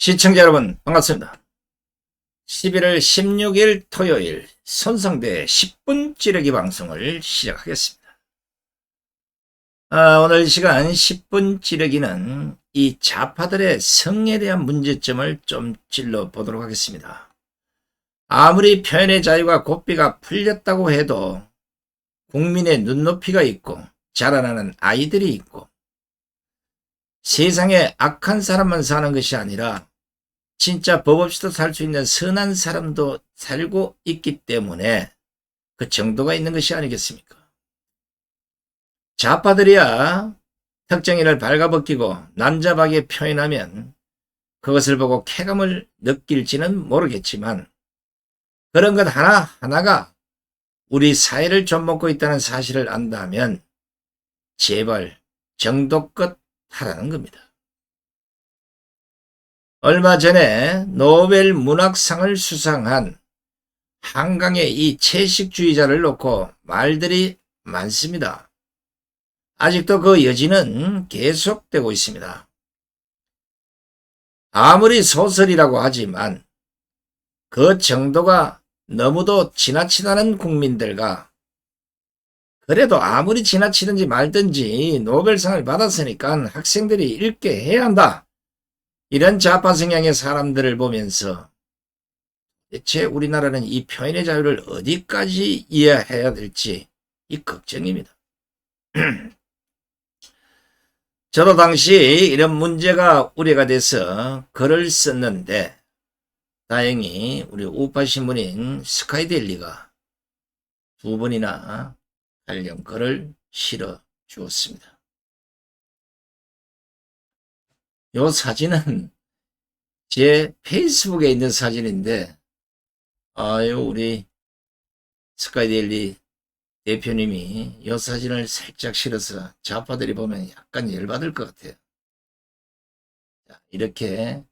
시청자 여러분 반갑습니다. 11월 16일 토요일 손성대 10분 찌르기 방송을 시작하겠습니다. 오늘 시간 10분 찌르기는 이 좌파들의 성에 대한 문제점을 좀 찔러 보도록 하겠습니다. 아무리 표현의 자유가 고삐가 풀렸다고 해도 국민의 눈높이가 있고 자라나는 아이들이 있고 세상에 악한 사람만 사는 것이 아니라 진짜 법 없이도 살 수 있는 선한 사람도 살고 있기 때문에 그 정도가 있는 것이 아니겠습니까? 좌파들이야 특정인을 발가벗기고 난잡하게 표현하면 그것을 보고 쾌감을 느낄지는 모르겠지만 그런 것 하나하나가 우리 사회를 좀먹고 있다는 사실을 안다면 제발 정도껏 하라는 겁니다. 얼마 전에 노벨 문학상을 수상한 한강의 이 채식주의자를 놓고 말들이 많습니다. 아직도 그 여지는 계속되고 있습니다. 아무리 소설이라고 하지만 그 정도가 너무도 지나치다는 국민들과 그래도 아무리 지나치든지 말든지 노벨상을 받았으니까 학생들이 읽게 해야 한다. 이런 좌파 성향의 사람들을 보면서 대체 우리나라는 이 표현의 자유를 어디까지 이해해야 될지 이 걱정입니다. 저도 당시 이런 문제가 우려가 돼서 글을 썼는데 다행히 우리 우파 신문인 스카이데일리가 2번이나 관련 글을 실어 주었습니다. 요 사진은 제 페이스북에 있는 사진인데 우리 스카이데일리 대표님이 이 사진을 살짝 실어서 좌파들이 보면 약간 열받을 것 같아요. 자, 이렇게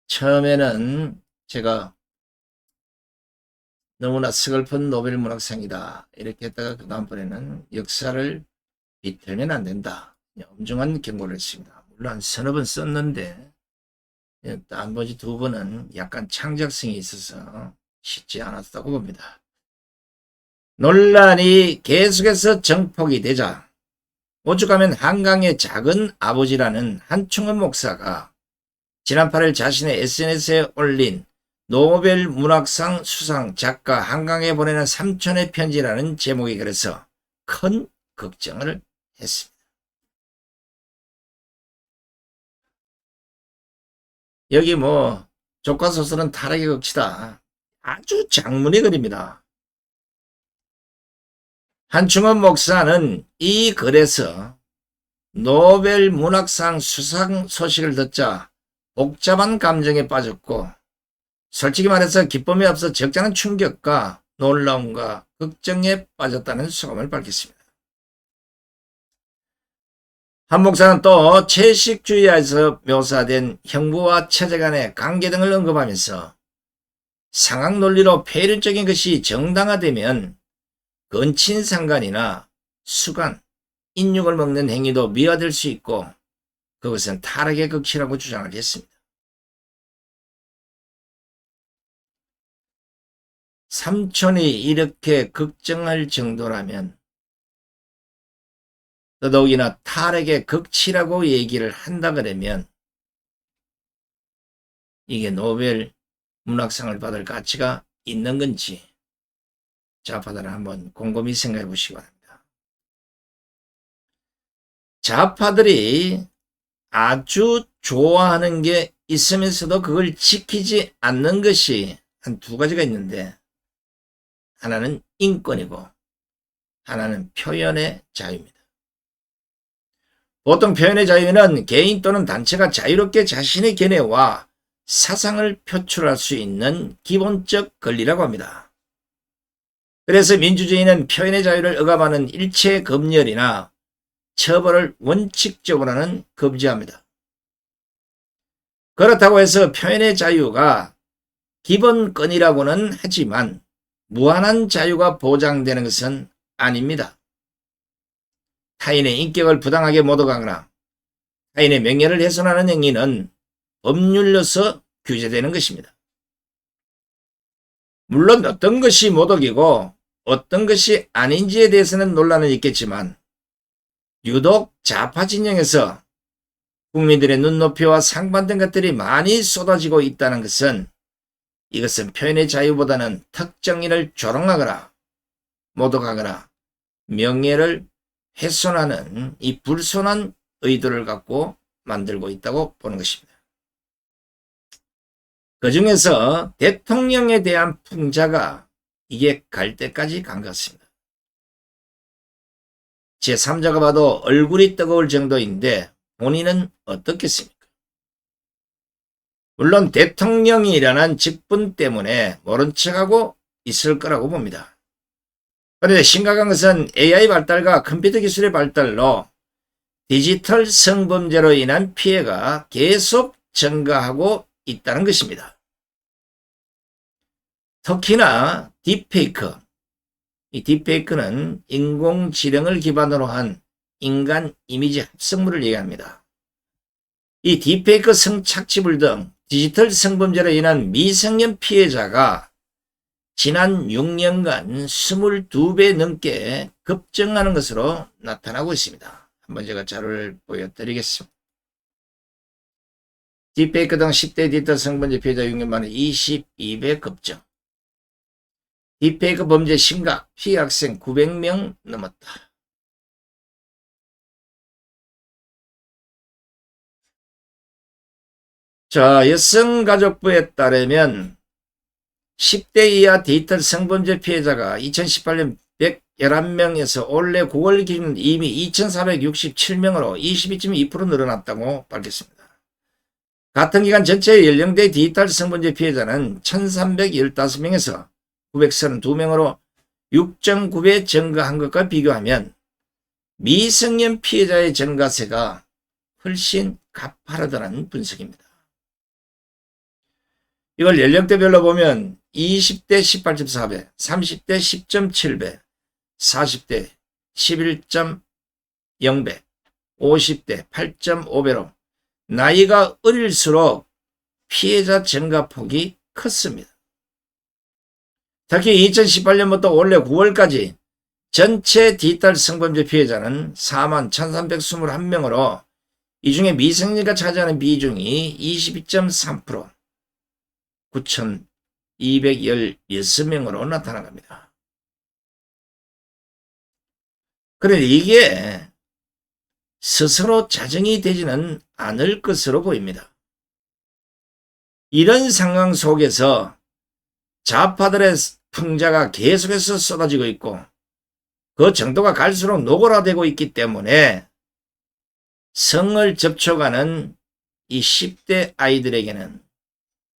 처음에는 제가 너무나 서글픈 노벨 문학상이다 이렇게 했다가 그 다음번에는 역사를 비틀면 안 된다 엄중한 경고를 했습니다. 물론 서너 번 썼는데 나머지 2번은 약간 창작성이 있어서 쉽지 않았다고 봅니다. 논란이 계속해서 정폭이 되자 오죽하면 한강의 작은 아버지라는 한충원 목사가 지난 8일 자신의 SNS에 올린 노벨 문학상 수상 작가 한강에 보내는 삼촌의 편지라는 제목이 그래서 큰 걱정을 했습니다. 여기 조과소설은 타락의 극치다. 아주 장문의 글입니다. 한충원 목사는 이 글에서 노벨 문학상 수상 소식을 듣자 복잡한 감정에 빠졌고 솔직히 말해서 기쁨이 앞서 적잖은 충격과 놀라움과 걱정에 빠졌다는 소감을 밝혔습니다. 한 목사는 또 채식주의에서 묘사된 형부와 처제 간의 관계 등을 언급하면서 상학 논리로 폐륜적인 것이 정당화되면 근친상간이나 수간, 인육을 먹는 행위도 미화될 수 있고 그것은 타락의 극치라고 주장을 했습니다. 삼촌이 이렇게 걱정할 정도라면 더더욱이나 타락의 극치라고 얘기를 한다 그러면 이게 노벨 문학상을 받을 가치가 있는 건지 좌파들은 한번 곰곰이 생각해 보시기 바랍니다. 좌파들이 아주 좋아하는 게 있으면서도 그걸 지키지 않는 것이 한 2가지가 있는데 하나는 인권이고 하나는 표현의 자유입니다. 보통 표현의 자유는 개인 또는 단체가 자유롭게 자신의 견해와 사상을 표출할 수 있는 기본적 권리라고 합니다. 그래서 민주주의는 표현의 자유를 억압하는 일체 검열이나 처벌을 원칙적으로는 금지합니다. 그렇다고 해서 표현의 자유가 기본권이라고는 하지만 무한한 자유가 보장되는 것은 아닙니다. 타인의 인격을 부당하게 모독하거나 타인의 명예를 훼손하는 행위는 법률로서 규제되는 것입니다. 물론 어떤 것이 모독이고 어떤 것이 아닌지에 대해서는 논란은 있겠지만 유독 좌파 진영에서 국민들의 눈높이와 상반된 것들이 많이 쏟아지고 있다는 것은 이것은 표현의 자유보다는 특정인을 조롱하거나 모독하거나 명예를 훼손하는 이 불손한 의도를 갖고 만들고 있다고 보는 것입니다. 그 중에서 대통령에 대한 풍자가 이게 갈 때까지 간 것 같습니다. 제3자가 봐도 얼굴이 뜨거울 정도인데 본인은 어떻겠습니까? 물론 대통령이라는 직분 때문에 모른 척하고 있을 거라고 봅니다. 그런데 심각한 것은 AI 발달과 컴퓨터 기술의 발달로 디지털 성범죄로 인한 피해가 계속 증가하고 있다는 것입니다. 특히나 딥페이크. 이 딥페이크는 인공지능을 기반으로 한 인간 이미지 합성물을 얘기합니다. 이 딥페이크 성착취물 등 디지털 성범죄로 인한 미성년 피해자가 지난 6년간 22배 넘게 급증하는 것으로 나타나고 있습니다. 한번 제가 자료를 보여드리겠습니다. 딥페이크 등 10대 디지털 성범죄 피해자 6년 만에 22배 급증. 딥페이크 범죄 심각, 피해 학생 900명 넘었다. 자, 여성가족부에 따르면 10대 이하 디지털 성범죄 피해자가 2018년 111명에서 올해 9월 기준 이미 2467명으로 22.2% 늘어났다고 밝혔습니다. 같은 기간 전체 연령대 디지털 성범죄 피해자는 1315명에서 932명으로 6.9배 증가한 것과 비교하면 미성년 피해자의 증가세가 훨씬 가파르다는 분석입니다. 이걸 연령대별로 보면 20대 18.4배, 30대 10.7배, 40대 11.0배, 50대 8.5배로 나이가 어릴수록 피해자 증가폭이 컸습니다. 특히 2018년부터 올해 9월까지 전체 디지털 성범죄 피해자는 41,321명으로 이 중에 미성년자가 차지하는 비중이 22.3%, 9,216명으로 나타난 겁니다. 그런데 이게 스스로 자정이 되지는 않을 것으로 보입니다. 이런 상황 속에서 좌파들의 풍자가 계속해서 쏟아지고 있고 그 정도가 갈수록 노골화되고 있기 때문에 성을 접촉하는 이 10대 아이들에게는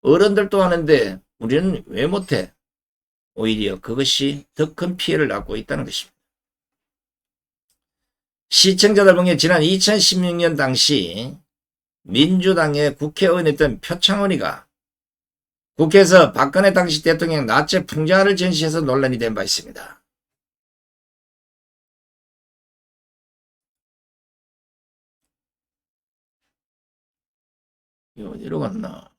어른들도 하는데 우리는 왜 못해? 오히려 그것이 더 큰 피해를 낳고 있다는 것입니다. 시청자들 중에 지난 2016년 당시 민주당의 국회의원이었던 표창원이가 국회에서 박근혜 당시 대통령 나체 풍자를 전시해서 논란이 된 바 있습니다. 이거 어디로 갔나?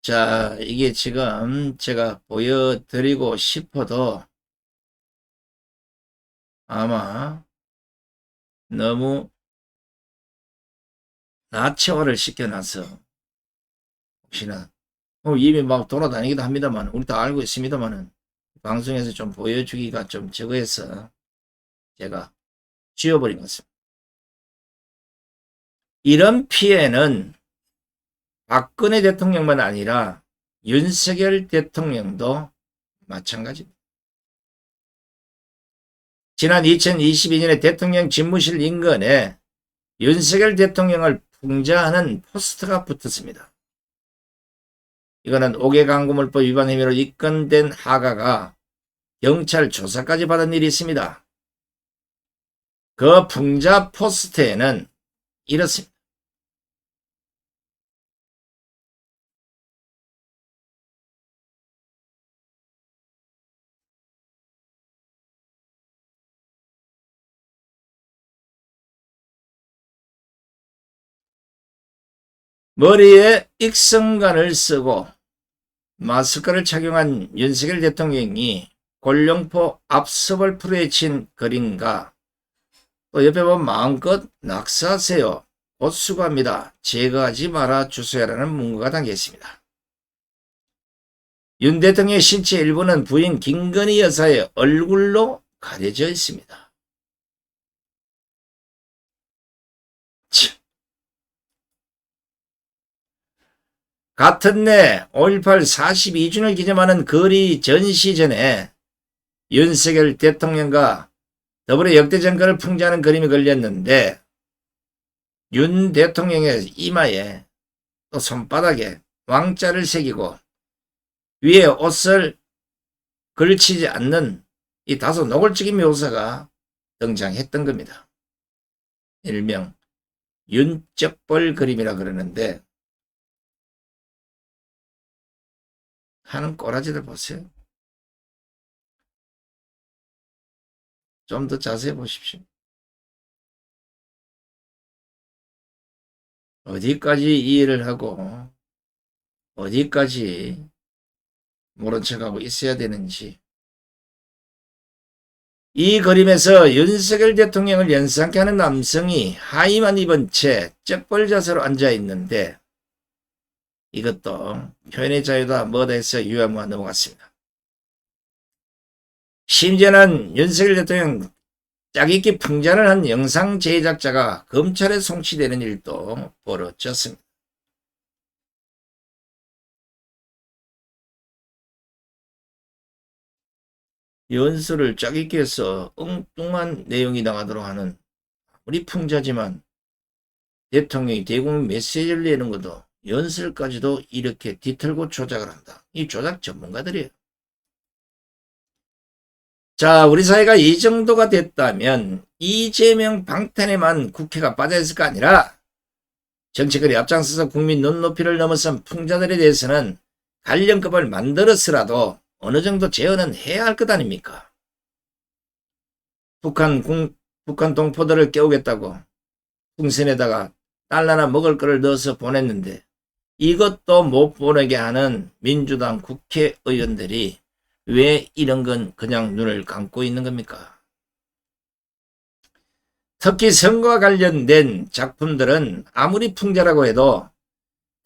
자, 이게 지금 제가 보여드리고 싶어도 아마 너무 나체화를 시켜놔서 혹시나 이미 막 돌아다니기도 합니다만 우리 다 알고 있습니다만은 방송에서 좀 보여주기가 좀 적어서 제가 지워버린 것 같습니다. 이런 피해는 박근혜 대통령만 아니라 윤석열 대통령도 마찬가지입니다. 지난 2022년에 대통령 집무실 인근에 윤석열 대통령을 풍자하는 포스터가 붙었습니다. 이거는 5개 광고물법 위반 혐의로 입건된 하가가 경찰 조사까지 받은 일이 있습니다. 그 풍자 포스터에는 이렇습니다. 머리에 익성관을 쓰고 마스크를 착용한 윤석열 대통령이 골룡포 앞섭을 풀어헤친 그림과 또 옆에 보면 마음껏 낙서하세요. 곧 수고합니다. 제거하지 말아 주세요라는 문구가 담겨 있습니다. 윤 대통령의 신체 일부는 부인 김건희 여사의 얼굴로 가려져 있습니다. 같은 해 5.18 42주년을 기념하는 거리 전시 전에 윤석열 대통령과 더불어 역대 정권을 풍자하는 그림이 걸렸는데 윤 대통령의 이마에 또 손바닥에 왕자를 새기고 위에 옷을 걸치지 않는 이 다소 노골적인 묘사가 등장했던 겁니다. 일명 윤적벌 그림이라 그러는데 하는 꼬라지들 보세요. 좀 더 자세히 보십시오. 어디까지 이해를 하고 어디까지 모른 척하고 있어야 되는지. 이 그림에서 윤석열 대통령을 연상케 하는 남성이 하의만 입은 채 쩍벌 자세로 앉아 있는데 이것도 표현의 자유다 뭐다 해서 유야무가 넘어갔습니다. 심지어는 윤석열 대통령 짜깁기 풍자를 한 영상 제작자가 검찰에 송치되는 일도 벌어졌습니다. 연설을 짜깁기 해서 엉뚱한 내용이 나가도록 하는 아무리 풍자지만 대통령이 대국민 메시지를 내는 것도 연설까지도 이렇게 뒤틀고 조작을 한다. 이 조작 전문가들이에요. 자, 우리 사회가 이 정도가 됐다면 이재명 방탄에만 국회가 빠져있을 거 아니라 정치권이 앞장서서 국민 눈높이를 넘어선 풍자들에 대해서는 관련법을 만들었으라도 어느 정도 제어는 해야 할 것 아닙니까? 북한 동포들을 깨우겠다고 풍선에다가 달러나 먹을 거를 넣어서 보냈는데 이것도 못 보내게 하는 민주당 국회의원들이 왜 이런 건 그냥 눈을 감고 있는 겁니까? 특히 선거와 관련된 작품들은 아무리 풍자라고 해도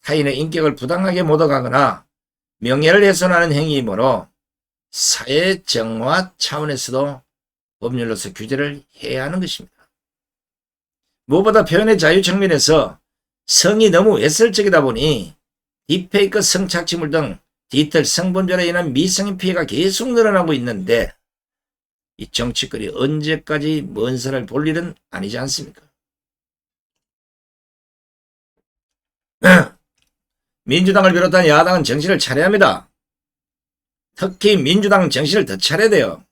타인의 인격을 부당하게 모독하거나 명예를 훼손하는 행위이므로 사회 정화 차원에서도 법률로서 규제를 해야 하는 것입니다. 무엇보다 표현의 자유 측면에서 성이 너무 외설적이다 보니 딥페이크 성착취물 등 디지털 성범죄로 인한 미성인 피해가 계속 늘어나고 있는데 이 정치권이 언제까지 먼 산을 볼 일은 아니지 않습니까? 민주당을 비롯한 야당은 정신을 차려야 합니다. 특히 민주당 정신을 더 차려야 돼요.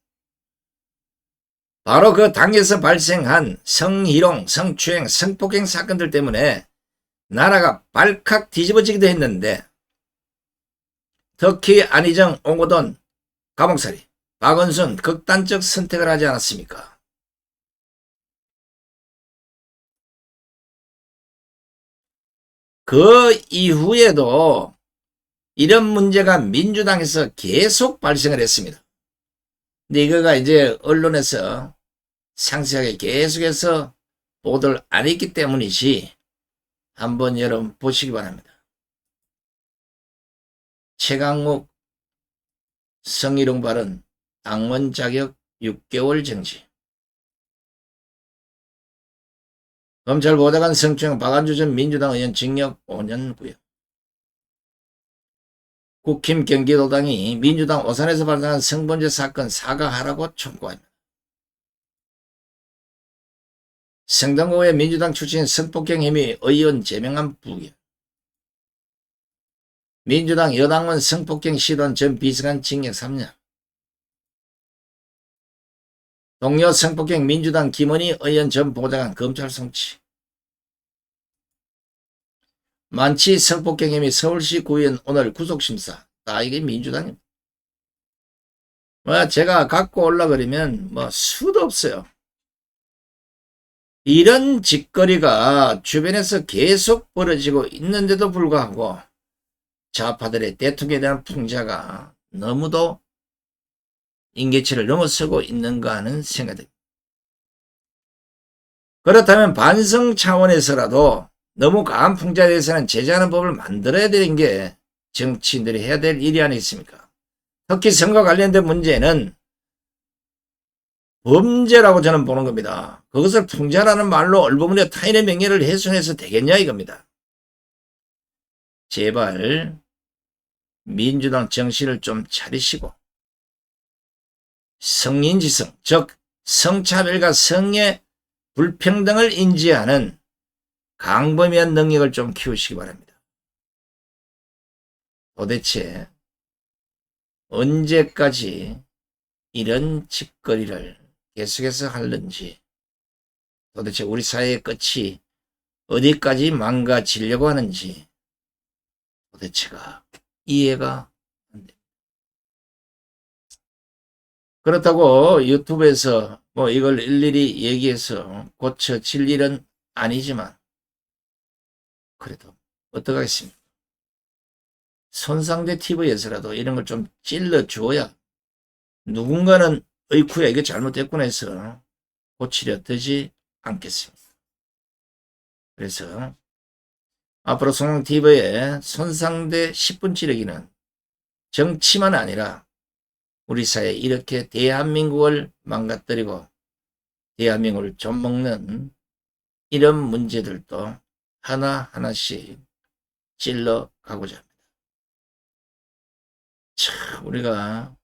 바로 그 당에서 발생한 성희롱, 성추행, 성폭행 사건들 때문에 나라가 발칵 뒤집어지기도 했는데 특히 안희정, 옹호돈, 감옥살이, 박원순 극단적 선택을 하지 않았습니까? 그 이후에도 이런 문제가 민주당에서 계속 발생을 했습니다. 근데 이거가 이제 언론에서 상세하게 계속해서 보도를 안 했기 때문이지 한번 여러분 보시기 바랍니다. 최강욱 성희롱 발언 당원 자격 6개월 정지. 검찰 보좌관 성추행 박한주 전 민주당 의원 징역 5년 구형. 국힘 경기도당이 민주당 오산에서 발생한 성범죄 사건 사과하라고 촉구합니다. 성동구의 민주당 출신 성폭행 혐의 의원 제명한 부결. 민주당 여당원 성폭행 시도한 전 비서관 징역 3년. 동료 성폭행 민주당 김은희 의원 전 보좌관 검찰 송치. 만치 성폭행 혐의 서울시 구의원 오늘 구속심사. 다 이게 민주당입니다. 제가 갖고 올라 그러면 수도 없어요. 이런 짓거리가 주변에서 계속 벌어지고 있는데도 불구하고 좌파들의 대통령에 대한 풍자가 너무도 임계치를 넘어서고 있는가 하는 생각이 듭니다. 그렇다면 반성 차원에서라도 너무 강한 풍자에 대해서는 제재하는 법을 만들어야 되는 게 정치인들이 해야 될 일이 아니겠습니까? 특히 선거 관련된 문제는 범죄라고 저는 보는 겁니다. 그것을 풍자라는 말로 얼버무려 타인의 명예를 훼손해서 되겠냐 이겁니다. 제발 민주당 정신을 좀 차리시고 성인지성, 즉 성차별과 성의 불평등을 인지하는 강범위한 능력을 좀 키우시기 바랍니다. 도대체 언제까지 이런 짓거리를 계속해서 하는지, 도대체 우리 사회의 끝이 어디까지 망가지려고 하는지 도대체가 이해가 안 됩니다. 그렇다고 유튜브에서 뭐 이걸 일일이 얘기해서 고쳐질 일은 아니지만 그래도 어떡하겠습니까? 손상대 TV에서라도 이런 걸 좀 찔러줘야 누군가는 어이쿠야 이게 잘못됐구나 해서 고치려 되지 않겠습니다. 그래서 앞으로 손상TV의 손상대 10분 찌르기는 정치만 아니라 우리 사회에 이렇게 대한민국을 망가뜨리고 대한민국을 좀먹는 이런 문제들도 하나하나씩 찔러가고자 합니다. 참 우리가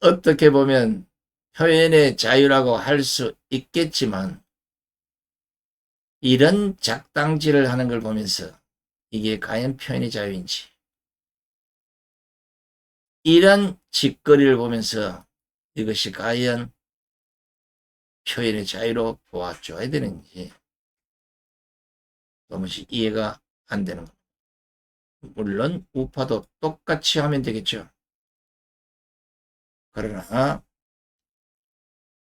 어떻게 보면 표현의 자유라고 할 수 있겠지만 이런 작당질을 하는 걸 보면서 이게 과연 표현의 자유인지, 이런 짓거리를 보면서 이것이 과연 표현의 자유로 보아줘야 되는지 도무지 이해가 안 되는 겁니다. 물론 우파도 똑같이 하면 되겠죠. 그러나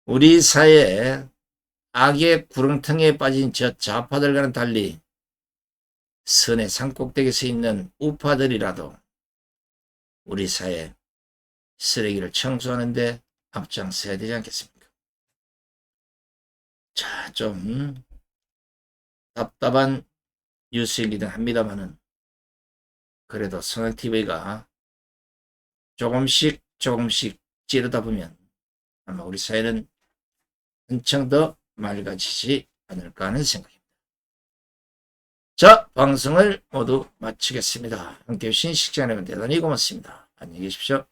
우리 사회에 악의 구렁텅이에 빠진 저 좌파들과는 달리 선의 산꼭대기에 서 있는 우파들이라도 우리 사회 쓰레기를 청소하는 데 앞장서야 되지 않겠습니까? 자, 좀 답답한 뉴스이기도 합니다만은 그래도 손상TV가 조금씩 찌르다 보면 아마 우리 사회는 한층 더 맑아지지 않을까 하는 생각입니다. 자, 방송을 모두 마치겠습니다. 함께해 주신 시청자 여러분 대단히 고맙습니다. 안녕히 계십시오.